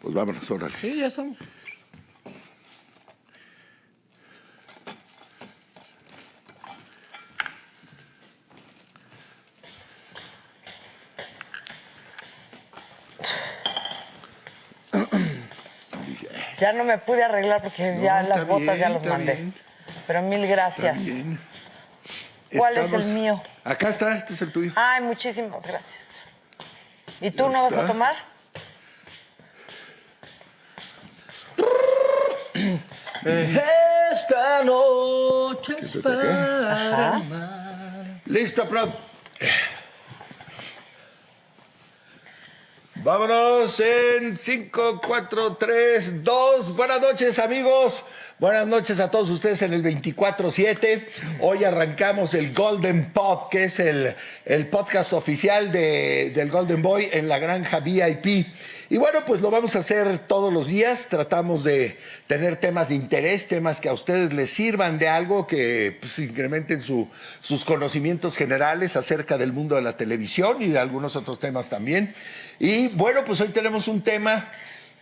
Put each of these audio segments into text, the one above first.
Pues vámonos, órale. Sí, ya estamos. Ya no me pude arreglar porque ya las botas ya los mandé. Bien. Pero mil gracias. Bien. ¿Cuál es el mío? Acá está, este es el tuyo. Ay, muchísimas gracias. ¿Y tú no vas a tomar? Esta noche es ¿Siéntate acá? para Ajá. amar. Listo, Prod. Vámonos en 5, 4, 3, 2. Buenas noches, amigos. Buenas noches a todos ustedes en el 24/7. Hoy arrancamos el Golden Pod, que es el podcast oficial del Golden Boy en la Granja VIP. Y bueno, pues lo vamos a hacer todos los días. Tratamos de tener temas de interés, temas que a ustedes les sirvan de algo, que pues, incrementen sus conocimientos generales acerca del mundo de la televisión y de algunos otros temas también. Y bueno, pues hoy tenemos un tema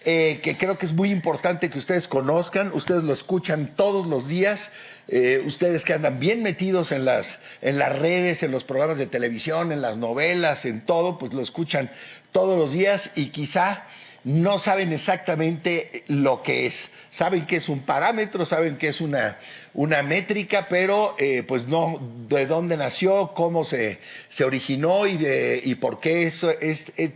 que creo que es muy importante que ustedes conozcan. Ustedes lo escuchan todos los días. Ustedes que andan bien metidos en las redes, en los programas de televisión, en las novelas, en todo, pues lo escuchan todos los días y quizá no saben exactamente lo que es. Saben que es un parámetro, saben que es una métrica, pero pues no de dónde nació, cómo se originó y por qué eso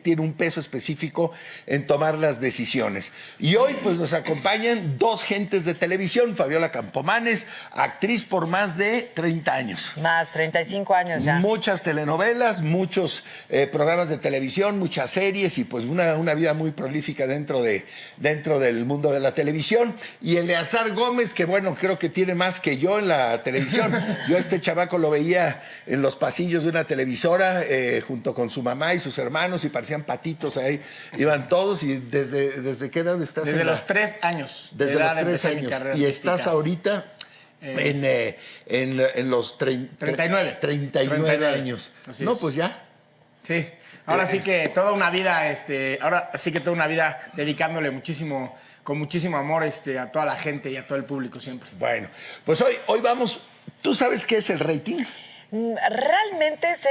tiene un peso específico en tomar las decisiones. Y hoy pues nos acompañan dos gentes de televisión. Fabiola Campomanes, actriz por más de 30 años. Más, 35 años ya. Muchas telenovelas, muchos programas de televisión, muchas series y pues una vida muy prolífica dentro del mundo de la televisión. Y Eleazar Gómez, que bueno, creo que tiene más que yo en la televisión. Yo a este chavaco lo veía en los pasillos de una televisora junto con su mamá y sus hermanos y parecían patitos ahí. Iban todos y ¿desde qué edad estás? Desde los 3 años. Desde los 3 años. Y estás ahorita en los 39 años. Así no, es. pues ya. Sí. Ahora sí que toda una vida, dedicándole con muchísimo amor a toda la gente y a todo el público siempre. Bueno, pues hoy vamos. ¿Tú sabes qué es el rating? Realmente sé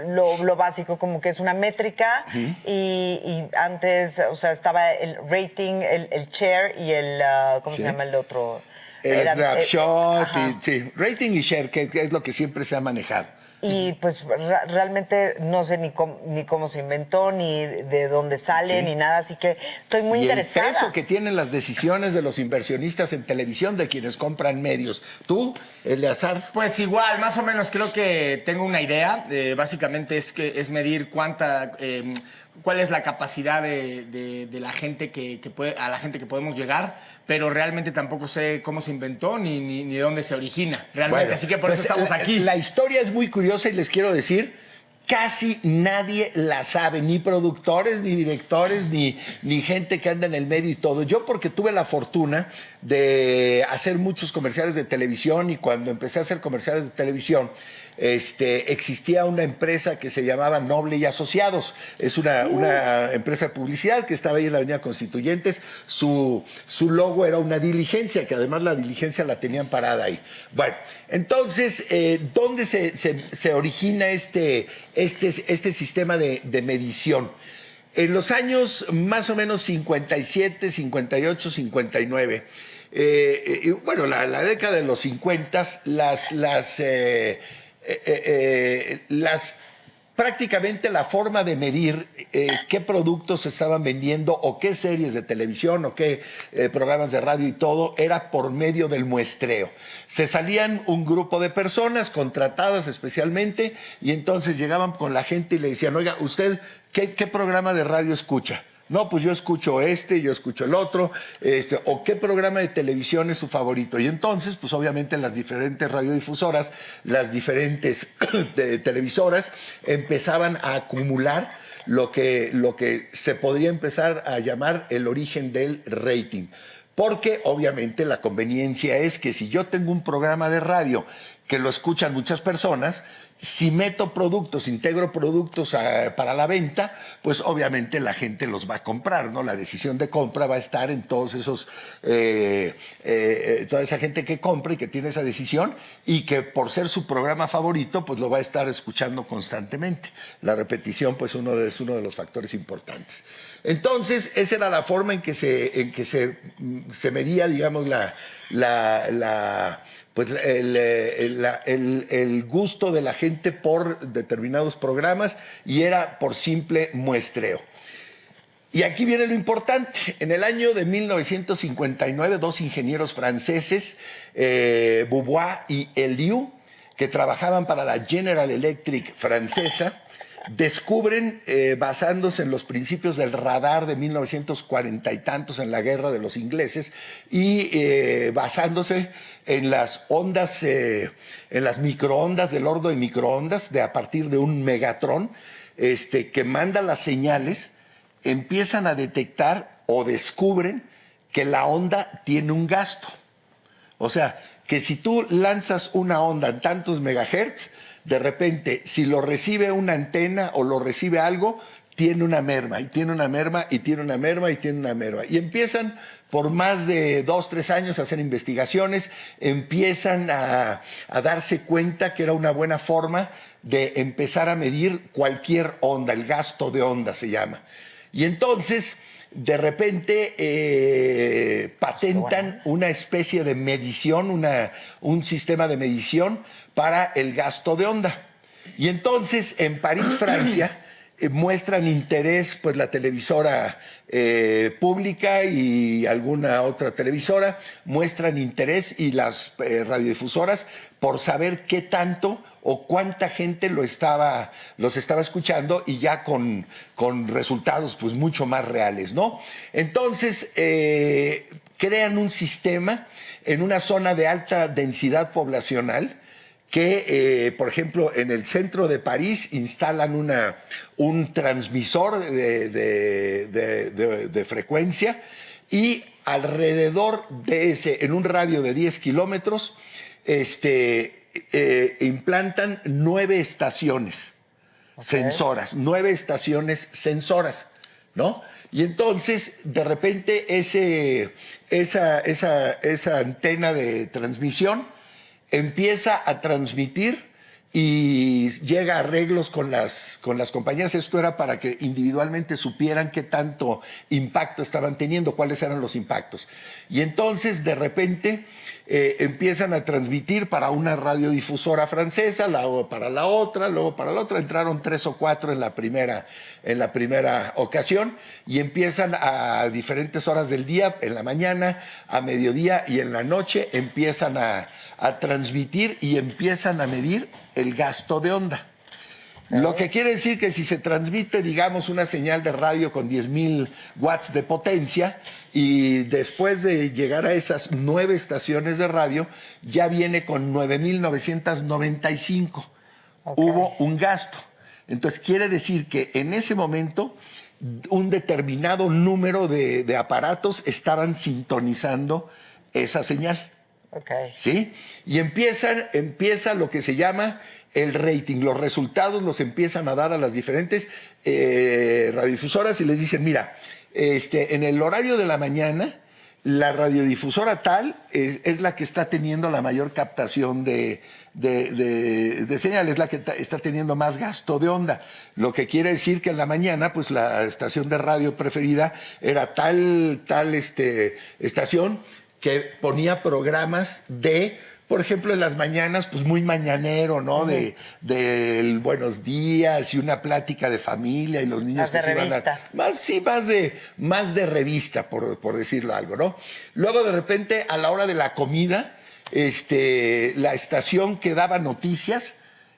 lo básico, como que es una métrica y antes, estaba el rating, el share y el, ¿cómo se llama el otro? El snapshot, sí. Rating y share, que es lo que siempre se ha manejado. Y pues realmente no sé ni cómo se inventó, ni de dónde sale, ni nada, así que estoy muy interesada. El peso que tienen las decisiones de los inversionistas en televisión, de quienes compran medios. ¿Tú, Eleazar? Pues igual, más o menos creo que tengo una idea. Básicamente es medir cuál es la capacidad de la gente a la gente que podemos llegar, pero realmente tampoco sé cómo se inventó ni de dónde se origina realmente. Bueno, así que por eso estamos aquí. La historia es muy curiosa y les quiero decir, casi nadie la sabe, ni productores, ni directores, ni gente que anda en el medio y todo. Yo porque tuve la fortuna de hacer muchos comerciales de televisión y cuando empecé a hacer comerciales de televisión, existía una empresa que se llamaba Noble y Asociados. Es una empresa de publicidad que estaba ahí en la Avenida Constituyentes. Su logo era una diligencia, que además la diligencia la tenían parada ahí. Bueno, entonces, ¿dónde se origina este sistema de medición? En los años más o menos 57, 58, 59. Bueno, la década de los 50, prácticamente la forma de medir qué productos se estaban vendiendo o qué series de televisión o qué programas de radio y todo era por medio del muestreo. Se salían un grupo de personas contratadas especialmente y entonces llegaban con la gente y le decían, oiga, ¿usted qué programa de radio escucha? No, pues yo escucho yo escucho el otro, o qué programa de televisión es su favorito. Y entonces, pues obviamente las diferentes radiodifusoras, las diferentes televisoras empezaban a acumular lo que se podría empezar a llamar el origen del rating. Porque obviamente la conveniencia es que si yo tengo un programa de radio que lo escuchan muchas personas, Si meto productos, integro productos para la venta, pues obviamente la gente los va a comprar, ¿no? La decisión de compra va a estar en todos esos, toda esa gente que compra y que tiene esa decisión y que por ser su programa favorito, pues lo va a estar escuchando constantemente. La repetición, pues es uno de los factores importantes. Entonces, esa era la forma en que se medía, digamos, pues el gusto de la gente por determinados programas y era por simple muestreo. Y aquí viene lo importante. En el año de 1959, dos ingenieros franceses, Beauvoir y Eliou, que trabajaban para la General Electric francesa, descubren, basándose en los principios del radar de 1940 y tantos en la guerra de los ingleses y basándose en las ondas, en las microondas del horno de microondas, a partir de un megatrón que manda las señales, empiezan a detectar o descubren que la onda tiene un gasto. O sea, que si tú lanzas una onda en tantos megahertz, de repente, si lo recibe una antena o lo recibe algo, tiene una merma, y tiene una merma, y tiene una merma, y tiene una merma. Y empiezan por más de 2, 3 años a hacer investigaciones, empiezan a darse cuenta que era una buena forma de empezar a medir cualquier onda, el gasto de onda se llama. Y entonces, de repente, patentan una especie de medición, un sistema de medición para el gasto de onda. Y entonces, en París, Francia, muestran interés, pues la televisora pública y alguna otra televisora muestran interés y las radiodifusoras por saber qué tanto o cuánta gente los estaba escuchando y ya con resultados pues mucho más reales, ¿no? Entonces crean un sistema en una zona de alta densidad poblacional que, por ejemplo, en el centro de París instalan un transmisor de frecuencia y alrededor de ese, en un radio de 10 kilómetros, implantan 9 estaciones sensoras, 9 estaciones sensoras, ¿no? Y entonces, de repente, esa antena de transmisión empieza a transmitir y llega a arreglos con las compañías. Esto era para que individualmente supieran qué tanto impacto estaban teniendo, cuáles eran los impactos. Y entonces, de repente, empiezan a transmitir para una radiodifusora francesa, luego para la otra, entraron 3 o 4 en la primera ocasión y empiezan a diferentes horas del día, en la mañana, a mediodía y en la noche, empiezan a transmitir y empiezan a medir el gasto de onda. Lo que quiere decir que si se transmite, digamos, una señal de radio con 10,000 watts de potencia y después de llegar a esas 9 estaciones de radio, ya viene con 9,995. Hubo un gasto. Entonces quiere decir que en ese momento un determinado número de aparatos estaban sintonizando esa señal. ¿Sí? Y empieza lo que se llama el rating. Los resultados los empiezan a dar a las diferentes radiodifusoras y les dicen, mira, en el horario de la mañana, la radiodifusora tal es la que está teniendo la mayor captación de señal, es la que está teniendo más gasto de onda. Lo que quiere decir que en la mañana, pues la estación de radio preferida era tal estación que ponía programas por ejemplo, en las mañanas, pues muy mañanero, ¿no? Del buenos días y una plática de familia y los niños... Más de revista. Más de revista, por decirlo algo, ¿no? Luego, de repente, a la hora de la comida, la estación que daba noticias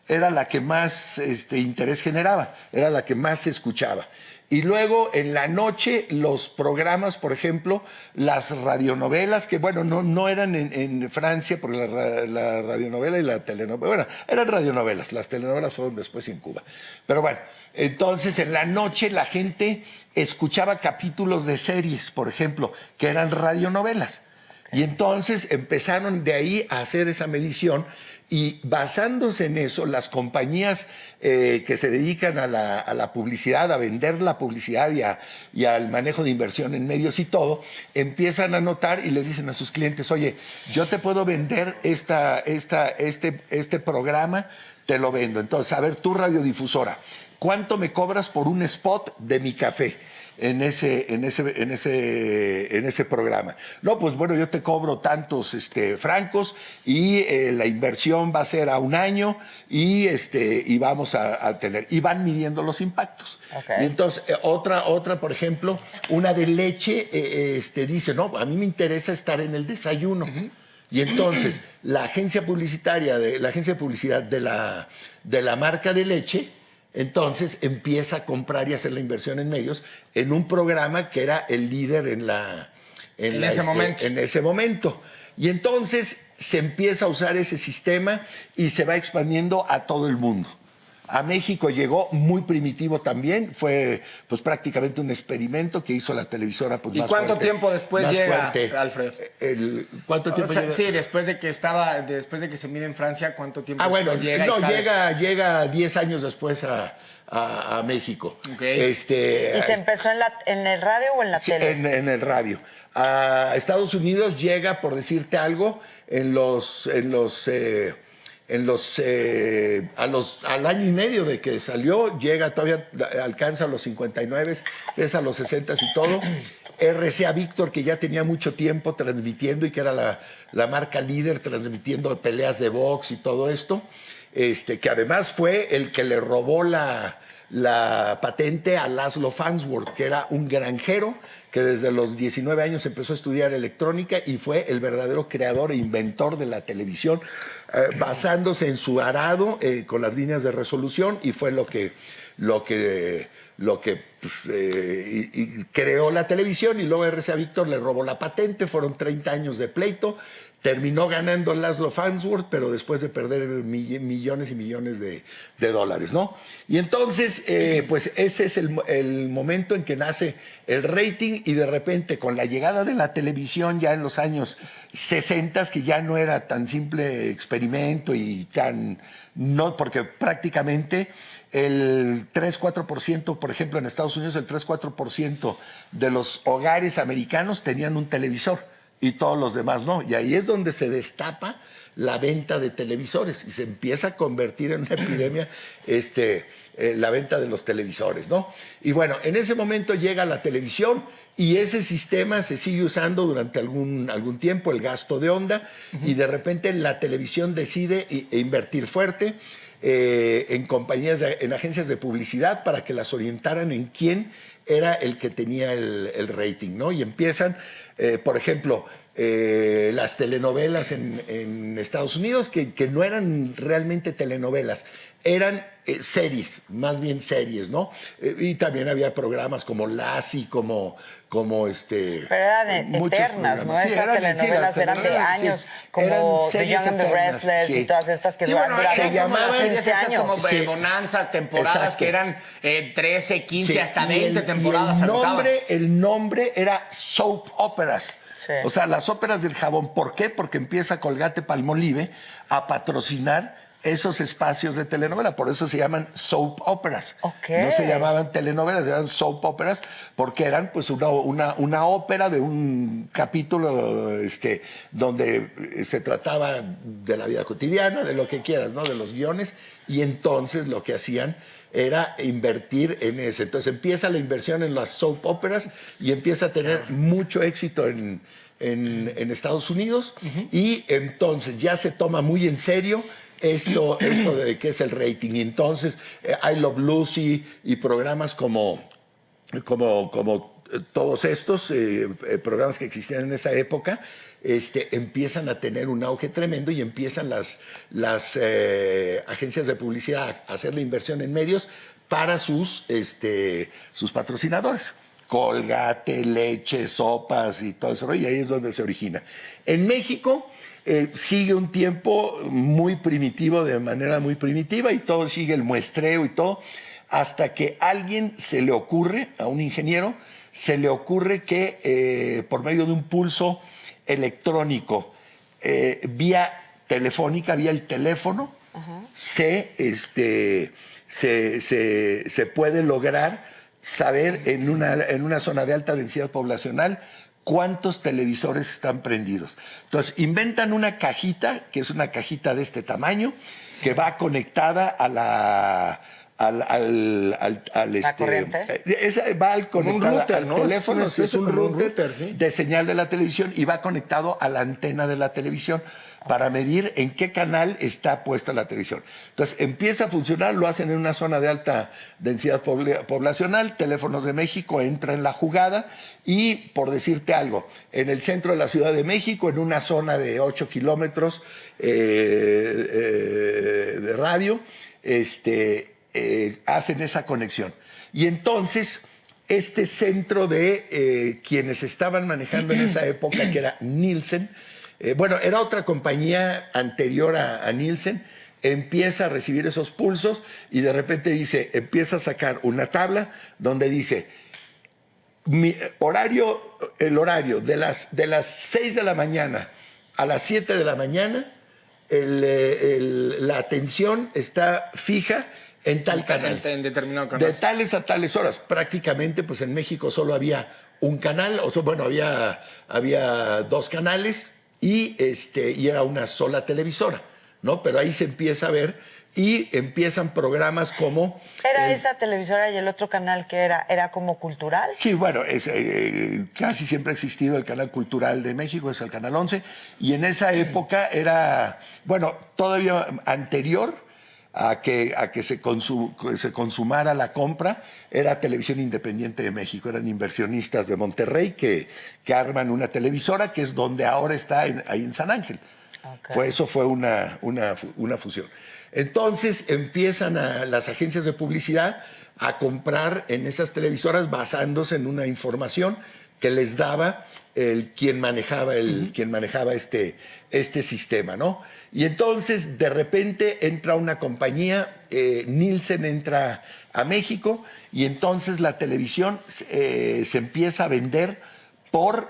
era la que más interés generaba, era la que más se escuchaba. Y luego en la noche los programas, por ejemplo, las radionovelas, que bueno, no eran en Francia, porque la radionovela y la telenovela, bueno, eran radionovelas, las telenovelas fueron después en Cuba. Pero bueno, entonces en la noche la gente escuchaba capítulos de series, por ejemplo, que eran radionovelas. Y entonces empezaron de ahí a hacer esa medición y basándose en eso, las compañías que se dedican a la publicidad, a vender la publicidad y al manejo de inversión en medios y todo, empiezan a notar y les dicen a sus clientes, oye, yo te puedo vender este programa, te lo vendo. Entonces, a ver, tú radiodifusora, ¿cuánto me cobras por un spot de mi café en ese programa? No, pues bueno, yo te cobro tantos francos y la inversión va a ser a un año y vamos a tener, y van midiendo los impactos. Okay. Y entonces, otra, por ejemplo, una de leche, dice, no, a mí me interesa estar en el desayuno. Y entonces, la agencia de publicidad de la marca de leche, entonces empieza a comprar y hacer la inversión en medios en un programa que era el líder en ese momento. Y entonces se empieza a usar ese sistema y se va expandiendo a todo el mundo. A México llegó muy primitivo también, fue pues prácticamente un experimento que hizo la televisora pues, ¿Y más cuánto fuerte, tiempo después más llega, fuerte. Alfred? ¿Cuánto tiempo llega? Sí, después de que se mide en Francia, ¿cuánto tiempo Bueno, después llega? no, llega 10 años después a México. Okay. ¿Y se empezó en el radio o en la tele? En el radio. A Estados Unidos llega, por decirte algo, al año y medio de que salió, llega, todavía alcanza los 59, es a los 60 y todo. RCA Víctor, que ya tenía mucho tiempo transmitiendo y que era la marca líder transmitiendo peleas de box y todo esto, que además fue el que le robó la patente a Laszlo Farnsworth, que era un granjero que desde los 19 años empezó a estudiar electrónica y fue el verdadero creador e inventor de la televisión, basándose en su arado con las líneas de resolución, y fue lo que creó la televisión. Y luego RCA Víctor le robó la patente, fueron 30 años de pleito. Terminó ganando Laszlo Farnsworth, pero después de perder millones y millones de dólares, ¿no? Y entonces, pues ese es el momento en que nace el rating, y de repente con la llegada de la televisión ya en los años 60, que ya no era tan simple experimento y no, porque prácticamente el 3-4%, por ejemplo, en Estados Unidos, el 3-4% de los hogares americanos tenían un televisor y todos los demás no. Y ahí es donde se destapa la venta de televisores y se empieza a convertir en una epidemia la venta de los televisores, ¿no? Y bueno, en ese momento llega la televisión y ese sistema se sigue usando durante algún tiempo, el gasto de onda, y de repente la televisión decide invertir fuerte en en agencias de publicidad para que las orientaran en quién era el que tenía el rating, ¿no? Y empiezan, por ejemplo, las telenovelas en Estados Unidos, que no eran realmente telenovelas, eran series, más bien series, ¿no? Y también había programas como Lassie, como Pero eran eternas, ¿no? Sí, esas telenovelas eran de años, como The Young and the Restless, sí. Y todas estas que Sí, duraban se llamaban 15 años. como Sí. Bonanza, temporadas Exacto. que eran 13, 15, Sí, hasta y 20 temporadas. el nombre era soap operas. Sí. O sea, las óperas del jabón. ¿Por qué? Porque empieza Colgate Palmolive a patrocinar esos espacios de telenovela. Por eso se llaman soap operas. Okay. No se llamaban telenovelas, se llamaban soap operas, porque eran pues una ópera de un capítulo donde se trataba de la vida cotidiana, de lo que quieras, ¿no? De los guiones. Y entonces lo que hacían era invertir en eso. Entonces empieza la inversión en las soap operas y empieza a tener mucho éxito en Estados Unidos. Y entonces ya se toma muy en serio esto de qué es el rating. Y entonces I Love Lucy y programas como todos estos programas que existían en esa época empiezan a tener un auge tremendo, y empiezan las agencias de publicidad a hacer la inversión en medios para sus patrocinadores. Colgate, leche, sopas y todo eso, y ahí es donde se origina. En México sigue un tiempo muy primitivo, de manera muy primitiva, y todo sigue el muestreo y todo, hasta que a alguien se le ocurre, a un ingeniero, se le ocurre que por medio de un pulso electrónico vía telefónica, vía el teléfono, se puede lograr saber en una zona de alta densidad poblacional cuántos televisores están prendidos. Entonces, inventan una cajita, que es una cajita de este tamaño, que va conectada a la corriente. Va conectada router, al ¿no? teléfono, Es un como un router, router, sí. de señal de la televisión y va conectado a la antena de la televisión para medir en qué canal está puesta la televisión. Entonces empieza a funcionar, lo hacen en una zona de alta densidad poblacional, Teléfonos de México entra en la jugada y, por decirte algo, en el centro de la Ciudad de México, en una zona de 8 kilómetros de radio, hacen esa conexión. Y entonces, este centro de quienes estaban manejando en esa época, que era Nielsen, era otra compañía anterior a Nielsen, empieza a recibir esos pulsos y de repente empieza a sacar una tabla donde dice, el horario de las 6 de la mañana a las 7 de la mañana, la atención está fija en tal canal. En determinado canal. De tales a tales horas. Prácticamente, pues en México solo había un canal, había 2 canales y era una sola televisora, ¿no? Pero ahí se empieza a ver y empiezan programas como... ¿Era esa televisora y el otro canal que era como cultural? Sí, bueno, casi siempre ha existido el canal cultural de México, es el canal 11, y en esa época era, todavía anterior a que se consumara la compra, era Televisión Independiente de México, eran inversionistas de Monterrey que arman una televisora que es donde ahora está ahí en San Ángel. Okay. Eso fue una fusión. Entonces empiezan las agencias de publicidad a comprar en esas televisoras basándose en una información que les daba quien manejaba este sistema, ¿no? Y entonces de repente entra una compañía, Nielsen entra a México y entonces la televisión se empieza a vender la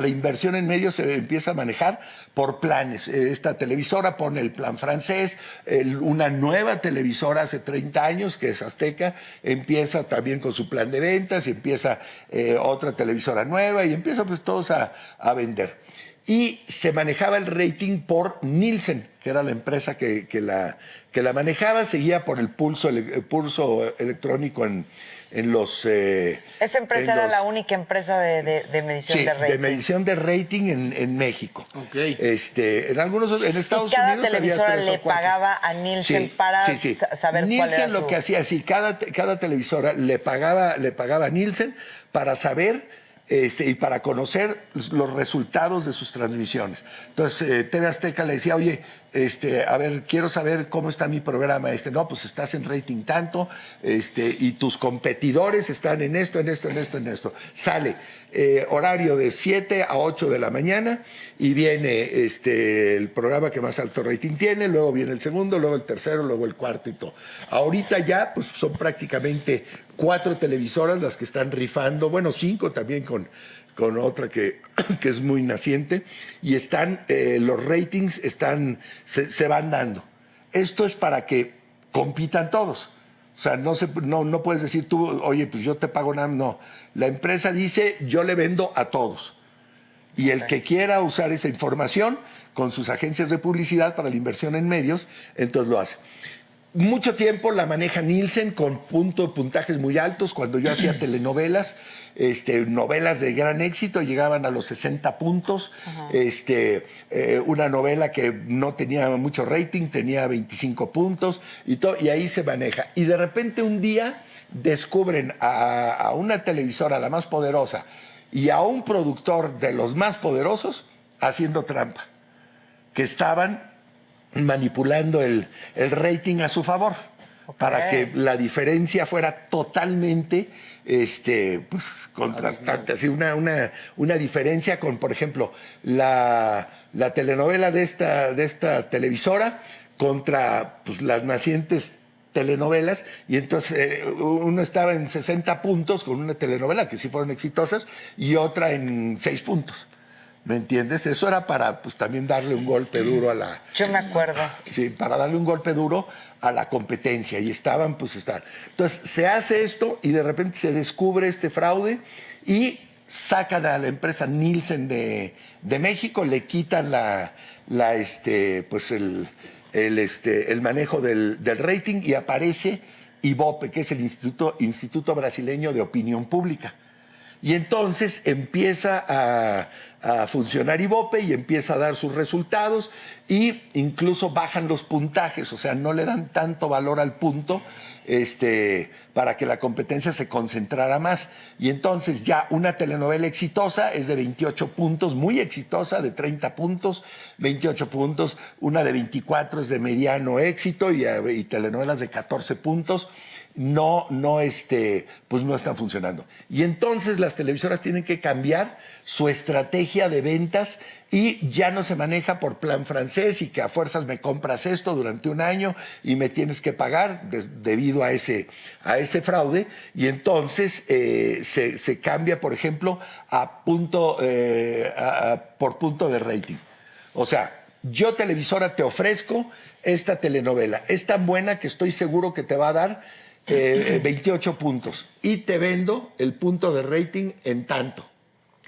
inversión en medios se empieza a manejar por planes. Esta televisora pone el plan francés, una nueva televisora hace 30 años, que es Azteca, empieza también con su plan de ventas, y empieza otra televisora nueva, y empieza pues todos a vender. Y se manejaba el rating por Nielsen, que era la empresa que la manejaba, seguía por el pulso electrónico en los... Esa empresa era la única empresa de medición de rating. De medición de rating en México. Okay. En Estados Unidos. Y cada televisora le pagaba a Nielsen para saber Nielsen cuál era lo que hacía, cada televisora le pagaba a Nielsen para saber y para conocer los resultados de sus transmisiones. Entonces, TV Azteca le decía, oye, a ver, quiero saber cómo está mi programa. No, pues estás en rating tanto, y tus competidores están en esto. Sale horario de 7 a 8 de la mañana y viene el programa que más alto rating tiene, luego viene el segundo, luego el tercero, luego el cuarto y todo. Ahorita ya pues son prácticamente 4 televisoras las que están rifando, 5 también con otra que es muy naciente, y están los ratings se van dando. Esto es para que compitan todos. O sea, no puedes decir tú, oye, pues yo te pago nada. No, la empresa dice, yo le vendo a todos. Y el que quiera usar esa información con sus agencias de publicidad para la inversión en medios, entonces lo hace. Mucho tiempo la maneja Nielsen con puntajes muy altos. Cuando yo hacía telenovelas, novelas de gran éxito, llegaban a los 60 puntos. Una novela que no tenía mucho rating, tenía 25 puntos y ahí se maneja. Y de repente un día descubren a una televisora, la más poderosa, y a un productor de los más poderosos haciendo trampa, que estaban manipulando el rating a su favor, para que la diferencia fuera totalmente contrastante. Así una diferencia con, por ejemplo, la telenovela de esta televisora contra las nacientes telenovelas, y entonces uno estaba en 60 puntos con una telenovela que sí fueron exitosas y otra en 6 puntos. ¿Me entiendes? Eso era para pues también darle un golpe duro a la... Yo me acuerdo. Sí, para darle un golpe duro a la competencia. Y estaban, pues están. Entonces, se hace esto y de repente se descubre este fraude y sacan a la empresa Nielsen de México, le quitan pues el manejo del rating y aparece IBOPE, que es el Instituto Brasileño de Opinión Pública. Y entonces empieza a funcionar IBOPE y empieza a dar sus resultados y incluso bajan los puntajes, o sea, no le dan tanto valor al punto para que la competencia se concentrara más. Y entonces ya una telenovela exitosa es de 28 puntos, muy exitosa, de 30 puntos, 28 puntos, una de 24 es de mediano éxito y telenovelas de 14 puntos. Pues no están funcionando. Y entonces las televisoras tienen que cambiar su estrategia de ventas y ya no se maneja por plan francés y que a fuerzas me compras esto durante un año y me tienes que pagar debido a ese fraude. Y entonces se cambia, por ejemplo, por punto de rating. O sea, yo televisora te ofrezco esta telenovela. Es tan buena que estoy seguro que te va a dar 28 puntos y te vendo el punto de rating en tanto.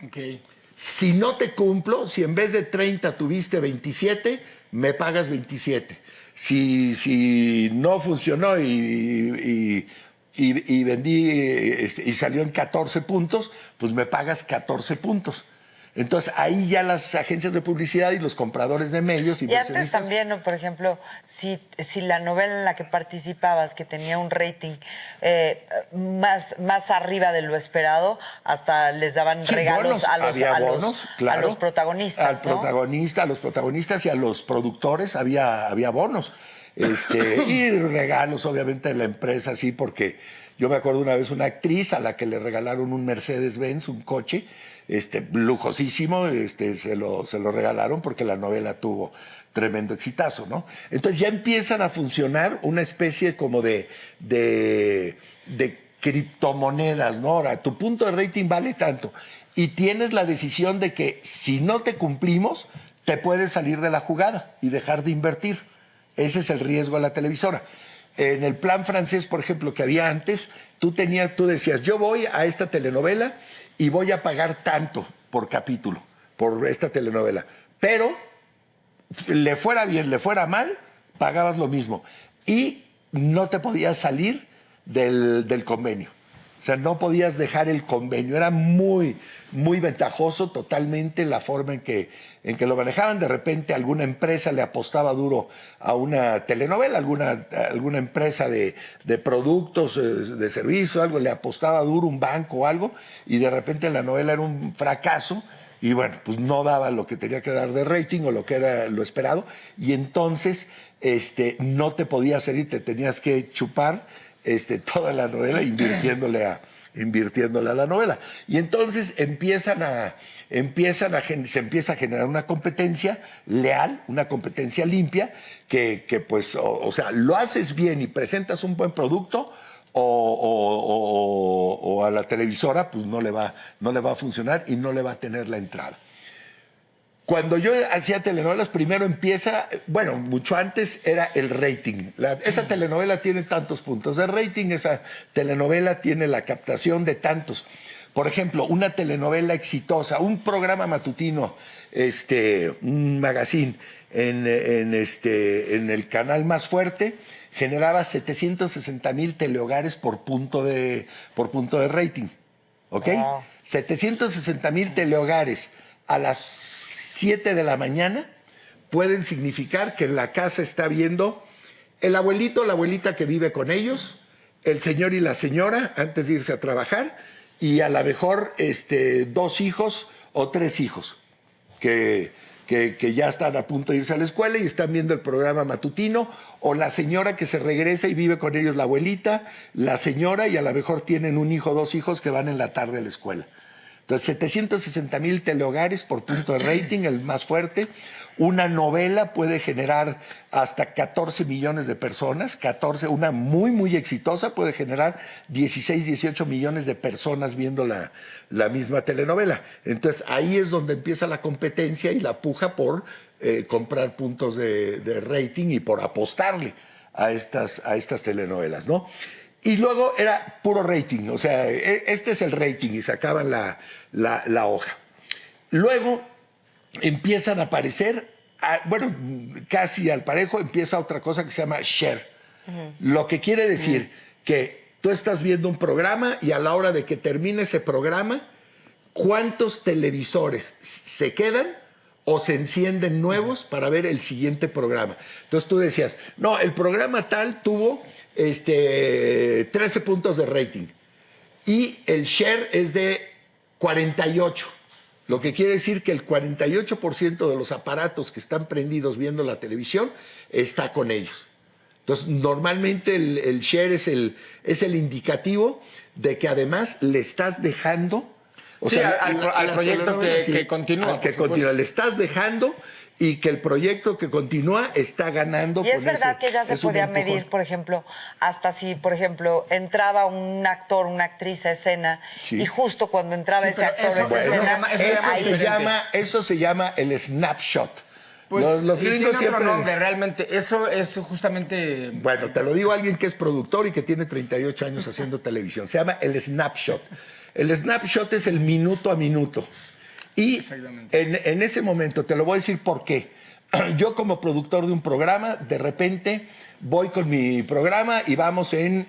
Okay. Si no te cumplo, si en vez de 30 tuviste 27, me pagas 27. Si no funcionó y vendí y salió en 14 puntos, pues me pagas 14 puntos. Entonces ahí ya las agencias de publicidad y los compradores de medios... Y antes también, ¿no? Por ejemplo, si la novela en la que participabas, que tenía un rating más arriba de lo esperado, hasta les daban regalos a los protagonistas, ¿no? A los protagonistas y a los productores había bonos. Y regalos, obviamente, de la empresa, sí, porque yo me acuerdo una vez una actriz a la que le regalaron un Mercedes-Benz, un coche, lujosísimo, se lo regalaron porque la novela tuvo tremendo exitazo, ¿no? Entonces ya empiezan a funcionar una especie como de criptomonedas, ¿no? Ahora, tu punto de rating vale tanto y tienes la decisión de que si no te cumplimos, te puedes salir de la jugada y dejar de invertir. Ese es el riesgo de la televisora. En el plan francés, por ejemplo, que había antes, tú decías, yo voy a esta telenovela y voy a pagar tanto por capítulo, por esta telenovela. Pero, le fuera bien, le fuera mal, pagabas lo mismo. Y no te podías salir del convenio. O sea, no podías dejar el convenio. Era muy, muy ventajoso totalmente la forma en que lo manejaban. De repente alguna empresa le apostaba duro a una telenovela, alguna empresa de productos, de servicios, algo, le apostaba duro, un banco o algo, y de repente la novela era un fracaso y bueno, pues no daba lo que tenía que dar de rating o lo que era lo esperado, y entonces no te podías salir, te tenías que chupar toda la novela invirtiéndole a la novela. Y entonces se empieza a generar una competencia leal, una competencia limpia, que pues, o sea, lo haces bien y presentas un buen producto, o a la televisora pues no le va a funcionar y no le va a tener la entrada. Cuando yo hacía telenovelas, primero empieza, bueno, mucho antes era el rating. Esa telenovela tiene tantos puntos de rating, esa telenovela tiene la captación de tantos. Por ejemplo, una telenovela exitosa, un programa matutino, un magazine en el canal más fuerte, generaba 760,000 telehogares por punto de rating. ¿Ok? Wow. 760,000 telehogares a las 7 de la mañana pueden significar que en la casa está viendo el abuelito o la abuelita que vive con ellos, el señor y la señora antes de irse a trabajar, y a lo mejor 2 hijos o 3 hijos que ya están a punto de irse a la escuela y están viendo el programa matutino, o la señora que se regresa y vive con ellos, la abuelita, la señora, y a lo mejor tienen un hijo o 2 hijos que van en la tarde a la escuela. Entonces, 760,000 telehogares por punto de rating, el más fuerte. Una novela puede generar hasta 14 millones de personas, 14, una muy, muy exitosa puede generar 16, 18 millones de personas viendo la misma telenovela. Entonces ahí es donde empieza la competencia y la puja por comprar puntos de rating y por apostarle a estas telenovelas, ¿no? Y luego era puro rating, o sea, este es el rating y sacaban la hoja. Luego empiezan a aparecer, bueno, casi al parejo empieza otra cosa que se llama share. Lo que quiere decir que tú estás viendo un programa y a la hora de que termine ese programa, ¿cuántos televisores se quedan o se encienden nuevos para ver el siguiente programa? Entonces tú decías, no, el programa tal tuvo 13 puntos de rating y el share es de 48. Lo que quiere decir que el 48% de los aparatos que están prendidos viendo la televisión está con ellos. Entonces, normalmente el share es el indicativo de que además le estás dejando... O sea, al proyecto que continúa. Que continúa. Le estás dejando y que el proyecto que continúa está ganando. Y es verdad que ya se podía medir, por ejemplo, hasta si, por ejemplo, entraba un actor, una actriz a escena, y justo cuando entraba ese actor a esa escena... Eso se llama el snapshot. Pues, los gringos tiene siempre... otro nombre, realmente. Eso es justamente... Bueno, te lo digo a alguien que es productor y que tiene 38 años haciendo televisión. Se llama el snapshot. El snapshot es el minuto a minuto. Y en ese momento, te lo voy a decir por qué. Yo como productor de un programa, de repente voy con mi programa y vamos en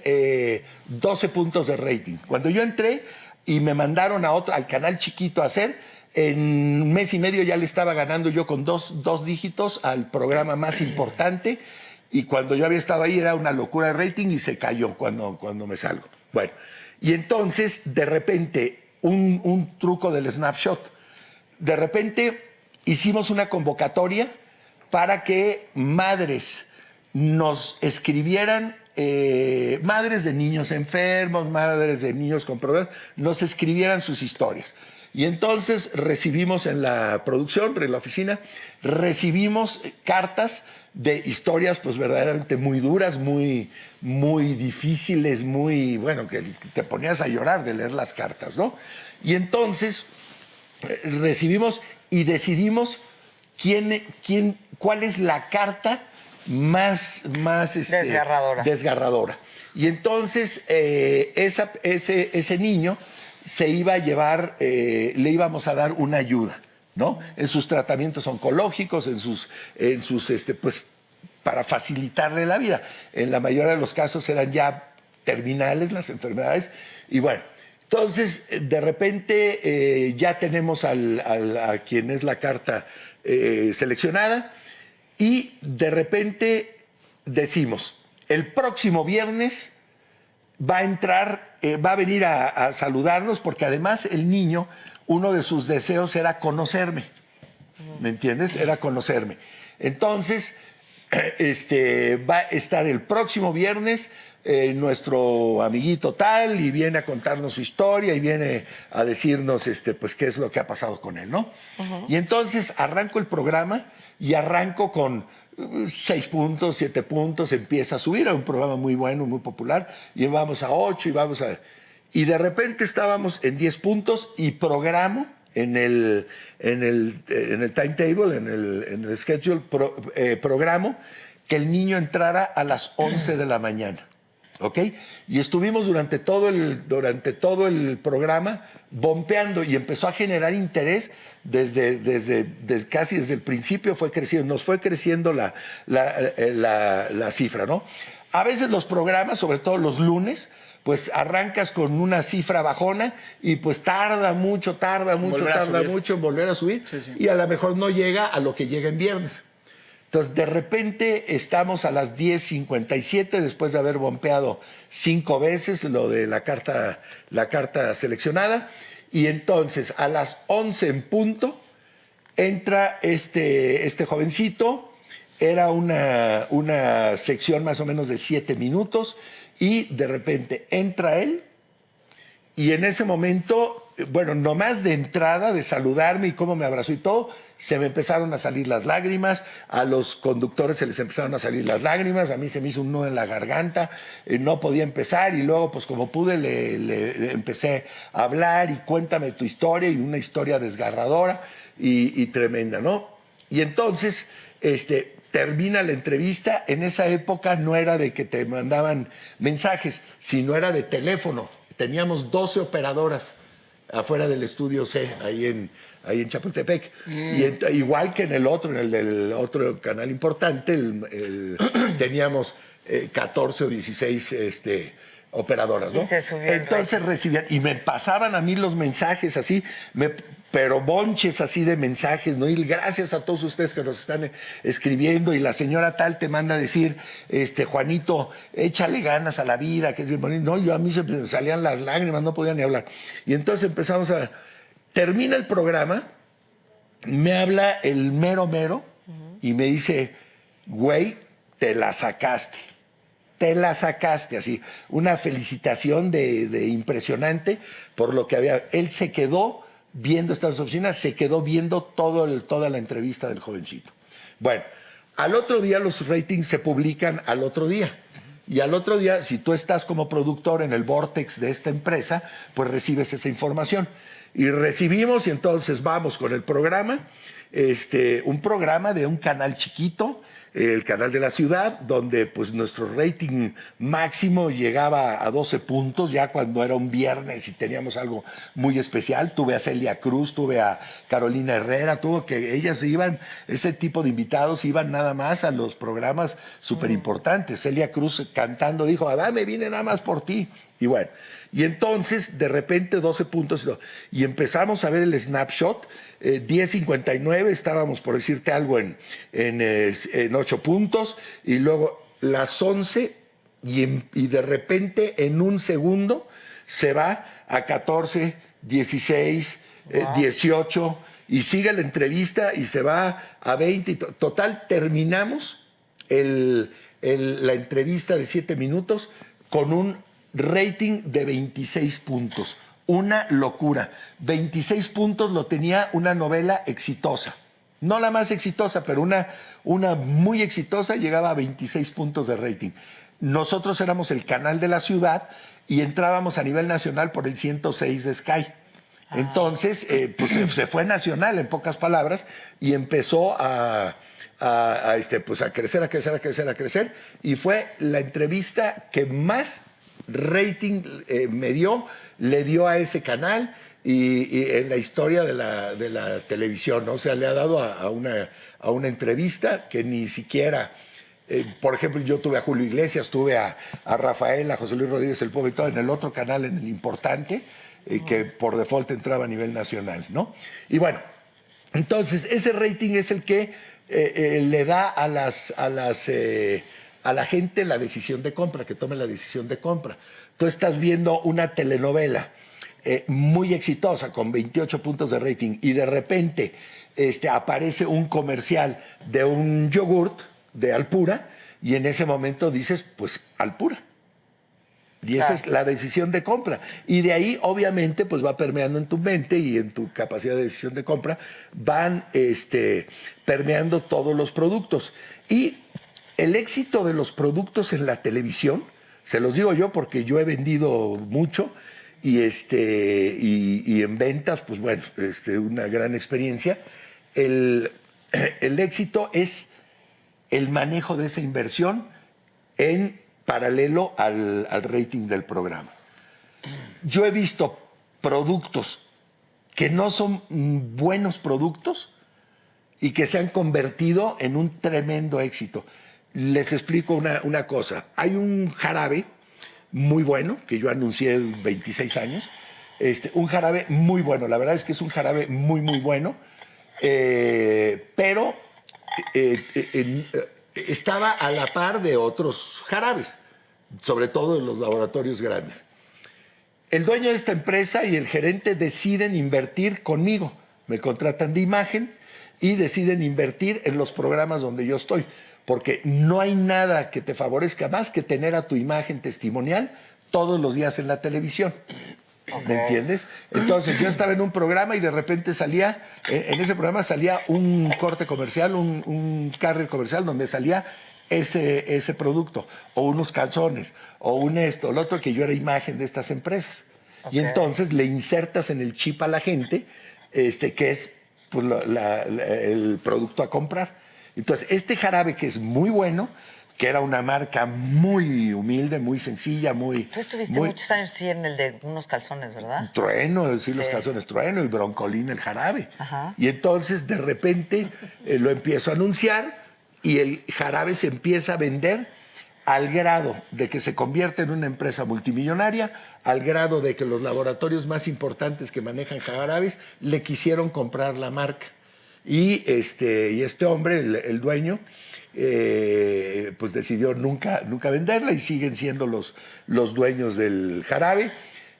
12 puntos de rating. Cuando yo entré y me mandaron al canal chiquito a hacer, en un mes y medio ya le estaba ganando yo con dos dígitos al programa más importante. Y cuando yo había estado ahí era una locura de rating y se cayó cuando me salgo. Bueno, y entonces de repente un truco del snapshot. De repente hicimos una convocatoria para que madres nos escribieran, madres de niños enfermos, madres de niños con problemas, nos escribieran sus historias. Y entonces recibimos en la producción, en la oficina, recibimos cartas de historias pues verdaderamente muy duras, muy, muy difíciles, muy, bueno, que te ponías a llorar de leer las cartas, ¿no? Y entonces... recibimos y decidimos cuál es la carta más desgarradora. Y entonces ese niño se iba a llevar, le íbamos a dar una ayuda, ¿no? En sus tratamientos oncológicos, pues para facilitarle la vida. En la mayoría de los casos eran ya terminales las enfermedades y bueno. Entonces, de repente ya tenemos a quien es la carta seleccionada y de repente decimos, el próximo viernes va a entrar, va a venir a saludarnos porque además el niño, uno de sus deseos era conocerme, ¿me entiendes? Era conocerme. Entonces, va a estar el próximo viernes nuestro amiguito tal y viene a contarnos su historia y viene a decirnos pues qué es lo que ha pasado con él, ¿no? Y entonces arranco el programa y arranco con 6 puntos, 7 puntos, empieza a subir, a un programa muy bueno, muy popular, y vamos a 8 y vamos a... Y de repente estábamos en 10 puntos y programo en el timetable, en el schedule, programo que el niño entrara a las 11 de la mañana. ¿Ok? Y estuvimos durante todo el programa bompeando y empezó a generar interés casi desde el principio nos fue creciendo la cifra, ¿no? A veces los programas, sobre todo los lunes, pues arrancas con una cifra bajona y pues tarda mucho en volver a subir sí. Y a lo mejor no llega a lo que llega en viernes. Entonces, de repente estamos a las 10:57 después de haber bompeado 5 veces lo de la carta seleccionada. Y entonces, a las 11 en punto, entra este jovencito. Era una sección más o menos de 7 minutos. Y de repente entra él. Y en ese momento bueno, nomás de entrada, de saludarme y cómo me abrazó y todo, se me empezaron a salir las lágrimas, a los conductores se les empezaron a salir las lágrimas, a mí se me hizo un nudo en la garganta, no podía empezar y luego pues como pude le empecé a hablar y cuéntame tu historia y una historia desgarradora y tremenda, ¿no? Y entonces, termina la entrevista. En esa época no era de que te mandaban mensajes, sino era de teléfono. Teníamos 12 operadoras afuera del estudio C, ahí en Chapultepec. Y igual que en el otro canal importante, teníamos 14 o 16 operadoras, ¿no? Y se subió Entonces recibían, y me pasaban a mí los mensajes así, pero bonches así de mensajes, ¿no? Y gracias a todos ustedes que nos están escribiendo, y la señora tal te manda a decir, Juanito, échale ganas a la vida, que es bien bonito. No, yo a mí se me salían las lágrimas, no podía ni hablar. Y entonces empezamos termina el programa, me habla el mero mero y me dice, güey, te la sacaste. Te la sacaste, así. Una felicitación de impresionante por lo que había. Él se quedó viendo estas oficinas, se quedó viendo toda la entrevista del jovencito. Bueno, al otro día los ratings se publican al otro día. Y al otro día, si tú estás como productor en el vortex de esta empresa, pues recibes esa información. Y recibimos y entonces vamos con el programa, un programa de un canal chiquito, el canal de la ciudad, donde pues nuestro rating máximo llegaba a 12 puntos, ya cuando era un viernes y teníamos algo muy especial. Tuve a Celia Cruz, tuve a Carolina Herrera, ellas iban, ese tipo de invitados iban nada más a los programas súper importantes. Celia Cruz cantando dijo, Adame, vine nada más por ti. Y bueno, y entonces de repente 12 puntos y empezamos a ver el snapshot. 10:59 estábamos, por decirte algo, en 8 puntos, y luego las 11 y de repente en un segundo se va a 14, 16, 18 y sigue la entrevista y se va a 20. Total, terminamos la entrevista de 7 minutos con un rating de 26 puntos. Una locura. 26 puntos lo tenía una novela exitosa. No la más exitosa, pero una muy exitosa, llegaba a 26 puntos de rating. Nosotros éramos el canal de la ciudad y entrábamos a nivel nacional por el 106 de Sky. Entonces, pues se fue nacional, en pocas palabras, y empezó a crecer, a crecer. Y fue la entrevista que más rating le dio a ese canal y en la historia de la televisión, ¿no? O sea, le ha dado a una entrevista que ni siquiera, por ejemplo, yo tuve a Julio Iglesias, tuve a Rafael, a José Luis Rodríguez el Pobre, todo en el otro canal, en el importante, que por default entraba a nivel nacional, ¿no? Y bueno, entonces ese rating es el que le da a la gente la decisión de compra, que tome la decisión de compra. Tú estás viendo una telenovela muy exitosa con 28 puntos de rating y de repente aparece un comercial de un yogurt de Alpura y en ese momento dices, pues Alpura. Y esa es la decisión de compra. Y de ahí, obviamente, pues va permeando en tu mente y en tu capacidad de decisión de compra, van permeando todos los productos. Y el éxito de los productos en la televisión, se los digo yo porque yo he vendido mucho y en ventas, pues bueno, una gran experiencia. El éxito es el manejo de esa inversión en paralelo al rating del programa. Yo he visto productos que no son buenos productos y que se han convertido en un tremendo éxito. Les explico una cosa. Hay un jarabe muy bueno, que yo anuncié 26 años, un jarabe muy bueno. La verdad es que es un jarabe muy, muy bueno, pero estaba a la par de otros jarabes, sobre todo en los laboratorios grandes. El dueño de esta empresa y el gerente deciden invertir conmigo. Me contratan de imagen y deciden invertir en los programas donde yo estoy. Porque no hay nada que te favorezca más que tener a tu imagen testimonial todos los días en la televisión. ¿Me entiendes? Entonces yo estaba en un programa y de repente salía, en ese programa salía un corte comercial, un carrier comercial donde salía ese producto, o unos calzones, o un esto, o lo otro, que yo era imagen de estas empresas. Y entonces le insertas en el chip a la gente que es pues, el producto a comprar. Entonces, este jarabe que es muy bueno, que era una marca muy humilde, muy sencilla, muy... Tú estuviste muchos años, sí, en el de unos calzones, ¿verdad? Trueno, sí, los calzones Trueno y Broncolín, el jarabe. Ajá. Y entonces, de repente, lo empiezo a anunciar y el jarabe se empieza a vender al grado de que se convierte en una empresa multimillonaria, al grado de que los laboratorios más importantes que manejan jarabes le quisieron comprar la marca. Y este hombre, el dueño, pues decidió nunca venderla y siguen siendo los dueños del jarabe.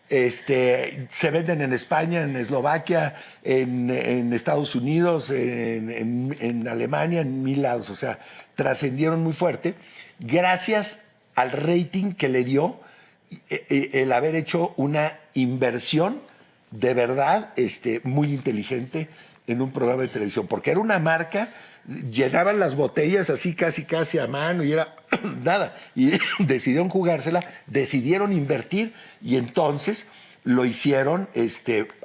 Se venden en España, en Eslovaquia, en Estados Unidos, en Alemania, en 1000 lados. O sea, trascendieron muy fuerte gracias al rating que le dio el haber hecho una inversión de verdad muy inteligente en un programa de televisión, porque era una marca, llenaban las botellas así casi a mano y era nada, y decidieron jugársela, decidieron invertir y entonces lo hicieron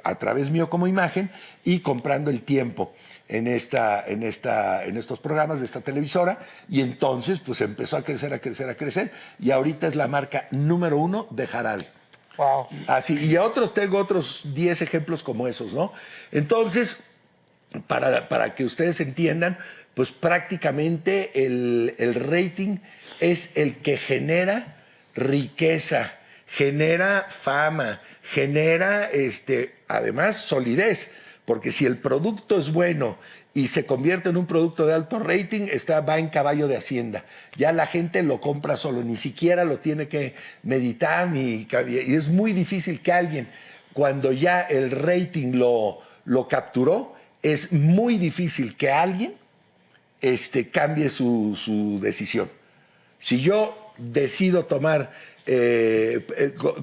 a través mío como imagen y comprando el tiempo en estos programas de esta televisora, y entonces pues empezó a crecer y ahorita es la marca número 1 de jarabe. Wow. Así, y tengo otros 10 ejemplos como esos, ¿no? Entonces, para que ustedes entiendan, pues prácticamente el rating es el que genera riqueza, genera fama, genera además solidez, porque si el producto es bueno y se convierte en un producto de alto rating, va en caballo de Hacienda. Ya la gente lo compra solo, ni siquiera lo tiene que meditar, y es muy difícil que alguien, cuando ya el rating lo capturó, es muy difícil que alguien cambie su decisión. Si yo decido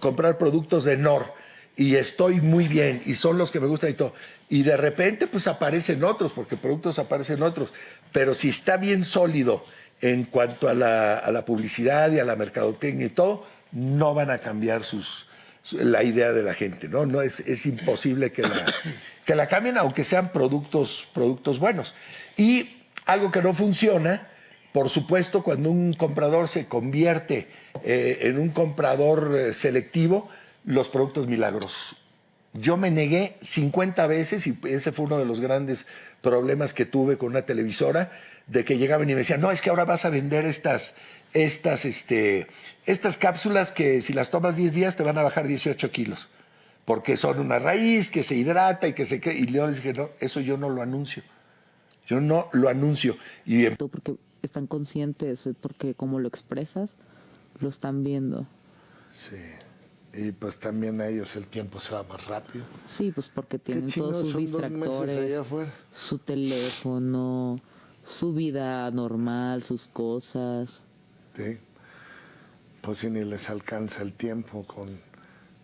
comprar productos de Nor y estoy muy bien y son los que me gustan y todo, y de repente pues aparecen otros, porque productos aparecen otros, pero si está bien sólido en cuanto a la publicidad y a la mercadotecnia y todo, no van a cambiar la idea de la gente, ¿no? No es imposible que la cambien, aunque sean productos buenos. Y algo que no funciona, por supuesto, cuando un comprador se convierte en un comprador selectivo, los productos milagrosos. Yo me negué 50 veces, y ese fue uno de los grandes problemas que tuve con una televisora, de que llegaban y me decían, no, es que ahora vas a vender estas cápsulas que si las tomas 10 días te van a bajar 18 kilos, porque son una raíz que se hidrata y y yo les dije, no, eso yo no lo anuncio. Yo no lo anuncio. Porque están conscientes, porque como lo expresas, lo están viendo. Sí. Y pues también a ellos el tiempo se va más rápido. Sí, pues porque tienen todos sus distractores, su teléfono, su vida normal, sus cosas. Sí. Pues si ni les alcanza el tiempo con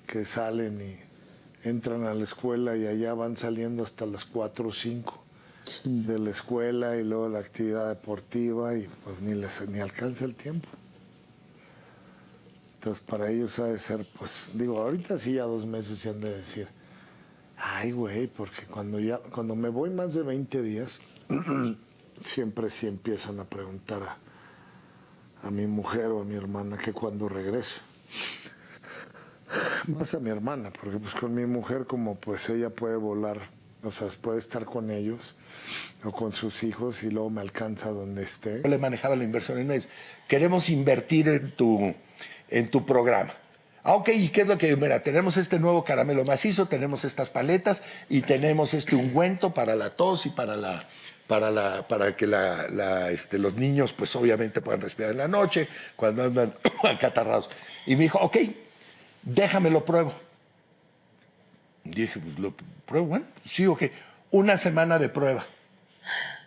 que salen y entran a la escuela y allá van saliendo hasta las 4 o 5 de la escuela y luego la actividad deportiva y pues ni alcanza el tiempo. Entonces para ellos ha de ser, pues digo, ahorita sí ya 2 meses se han de decir, ay güey, porque cuando me voy más de 20 días, siempre sí empiezan a preguntar a mi mujer o a mi hermana que cuando regrese. Más a mi hermana, porque pues con mi mujer como pues ella puede volar, o sea, puede estar con ellos o con sus hijos y luego me alcanza donde esté. Yo le manejaba la inversión en eso. Queremos invertir en tu programa. Ah, ok, ¿y qué es lo que? Mira, tenemos este nuevo caramelo macizo, tenemos estas paletas y tenemos este ungüento para la tos y para que los niños pues obviamente puedan respirar en la noche cuando andan acatarrados. Y me dijo, ok, déjamelo pruebo. Dije, pues lo pruebo, bueno, sí, ok. 1 semana de prueba.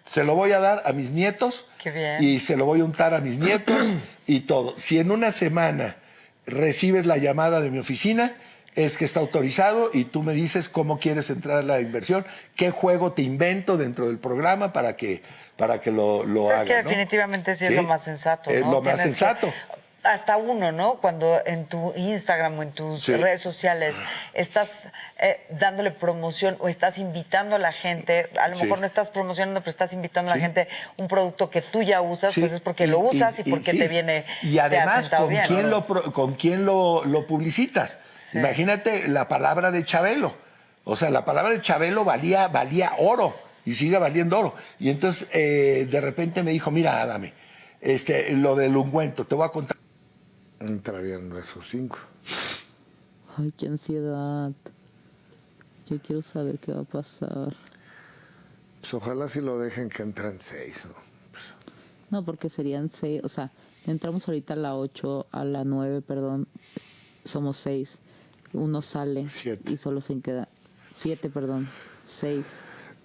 Se lo voy a dar a mis nietos. Qué bien. Y se lo voy a untar a mis nietos y todo. Si en 1 semana recibes la llamada de mi oficina, es que está autorizado y tú me dices cómo quieres entrar a la inversión, qué juego te invento dentro del programa para que lo hagas. Es que definitivamente sí es lo más sensato, ¿no? Es lo más sensato. Hasta uno, ¿no? Cuando en tu Instagram o en tus redes sociales estás dándole promoción o estás invitando a la gente, a lo mejor no estás promocionando, pero estás invitando a la gente un producto que tú ya usas, pues es porque lo usas y porque te viene. Y además, te ha sentado bien, ¿no? ¿con quién lo publicitas? Sí. Imagínate la palabra de Chabelo. O sea, la palabra de Chabelo valía oro y sigue valiendo oro. Y entonces, de repente me dijo, mira, Adame, lo del ungüento, te voy a contar. Entrarían esos 5. Ay, qué ansiedad. Yo quiero saber qué va a pasar. Pues ojalá si lo dejen que entren 6, ¿no? Pues... No, porque serían 6, o sea, entramos ahorita a la 8, a la 9, perdón, somos 6. Uno sale 7. Y solo se queda 7, perdón, 6.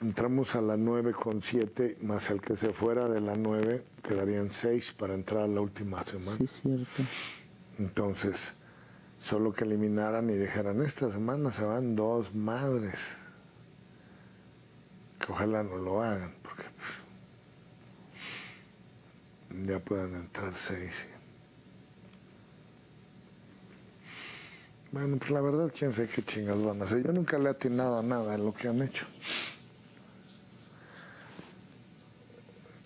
Entramos a la 9 con 7, más el que se fuera de la 9, quedarían 6 para entrar a la última semana. Sí, cierto. Entonces, solo que eliminaran y dejaran, esta semana se van 2 madres. Que ojalá no lo hagan, porque pues, ya puedan entrar 6. Bueno, pues la verdad, quién sabe qué chingas van a hacer. Yo nunca le he atinado a nada en lo que han hecho.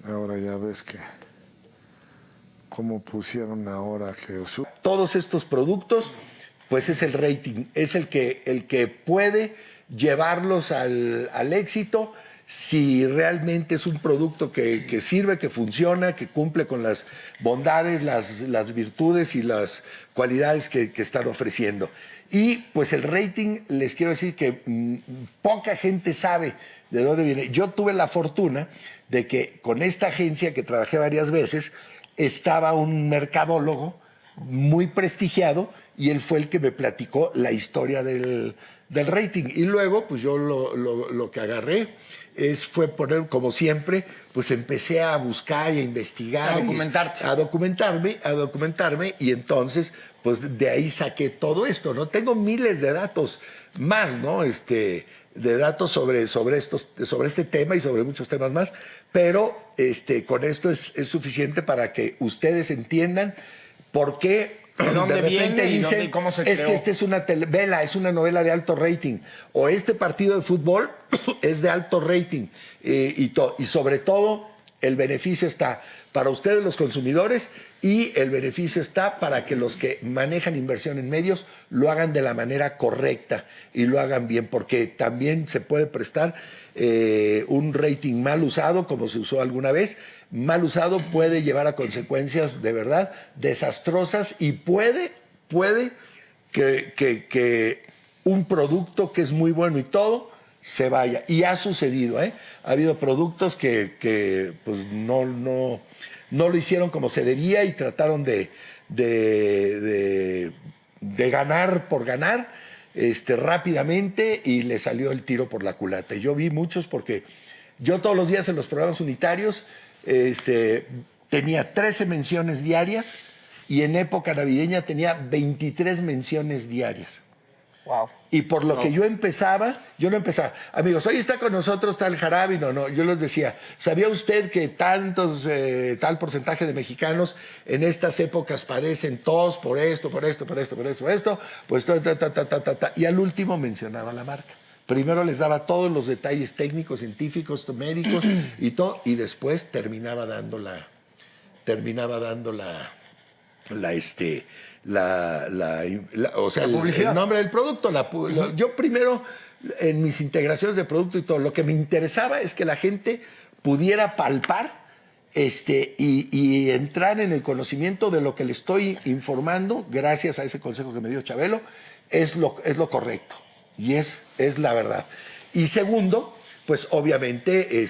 Ahora ya ves que cómo pusieron ahora que todos estos productos, pues es el rating, es el que puede llevarlos al éxito si realmente es un producto que sirve, que funciona, que cumple con las bondades, las virtudes y las cualidades que están ofreciendo. Y pues el rating, les quiero decir que poca gente sabe de dónde viene. Yo tuve la fortuna de que con esta agencia que trabajé varias veces, estaba un mercadólogo muy prestigiado y él fue el que me platicó la historia del rating. Y luego, pues yo lo que agarré fue poner, como siempre, pues empecé a buscar y a investigar. A documentarte. A documentarme y entonces, pues de ahí saqué todo esto, ¿no? Tengo miles de datos más, ¿no? De datos sobre este tema y sobre muchos temas más, pero con esto es suficiente para que ustedes entiendan por qué de dónde viene dicen, y cómo se es creó. que esta es una vela, es una novela de alto rating, o este partido de fútbol es de alto rating, y sobre todo el beneficio está para ustedes los consumidores y el beneficio está para que los que manejan inversión en medios lo hagan de la manera correcta y lo hagan bien, porque también se puede prestar un rating mal usado, como se usó alguna vez. Mal usado puede llevar a consecuencias de verdad desastrosas y puede que un producto que es muy bueno y todo se vaya. Y ha sucedido, ¿eh? Ha habido productos que pues no lo hicieron como se debía y trataron de ganar por ganar rápidamente y le salió el tiro por la culata. Yo vi muchos porque yo todos los días en los programas unitarios tenía 13 menciones diarias y en época navideña tenía 23 menciones diarias. Wow. Y por lo que yo no empezaba, amigos, hoy está con nosotros tal Jarabe, no, yo les decía, ¿sabía usted que tal porcentaje de mexicanos en estas épocas padecen tos por esto? Pues y al último mencionaba la marca. Primero les daba todos los detalles técnicos, científicos, médicos y todo, y después terminaba dando el nombre del producto. Yo primero, en mis integraciones de producto y todo, lo que me interesaba es que la gente pudiera palpar y entrar en el conocimiento de lo que le estoy informando, gracias a ese consejo que me dio Chabelo, es lo correcto y es la verdad. Y segundo, pues obviamente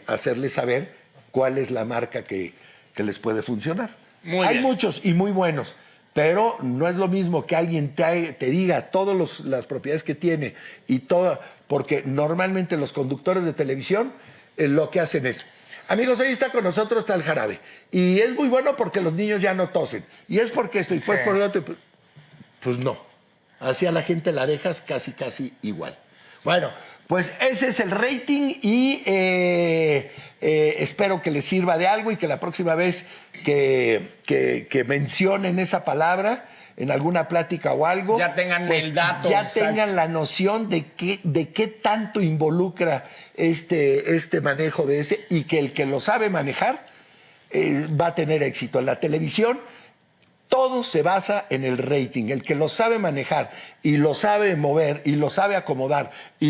hacerles saber cuál es la marca que les puede funcionar. Hay muchos y muy buenos, pero no es lo mismo que alguien te diga todas las propiedades que tiene y todo, porque normalmente los conductores de televisión lo que hacen es, amigos, hoy está con nosotros tal Jarabe y es muy bueno porque los niños ya no tosen y es porque esto y pues por el otro, pues no. así a la gente la dejas casi igual. Bueno, pues ese es el rating y espero que les sirva de algo y que la próxima vez que mencionen esa palabra en alguna plática o algo, ya tengan pues, el dato. ya exacto. tengan la noción de qué tanto involucra este manejo de ese, y que el que lo sabe manejar va a tener éxito. En la televisión todo se basa en el rating. El que lo sabe manejar y lo sabe mover y lo sabe acomodar y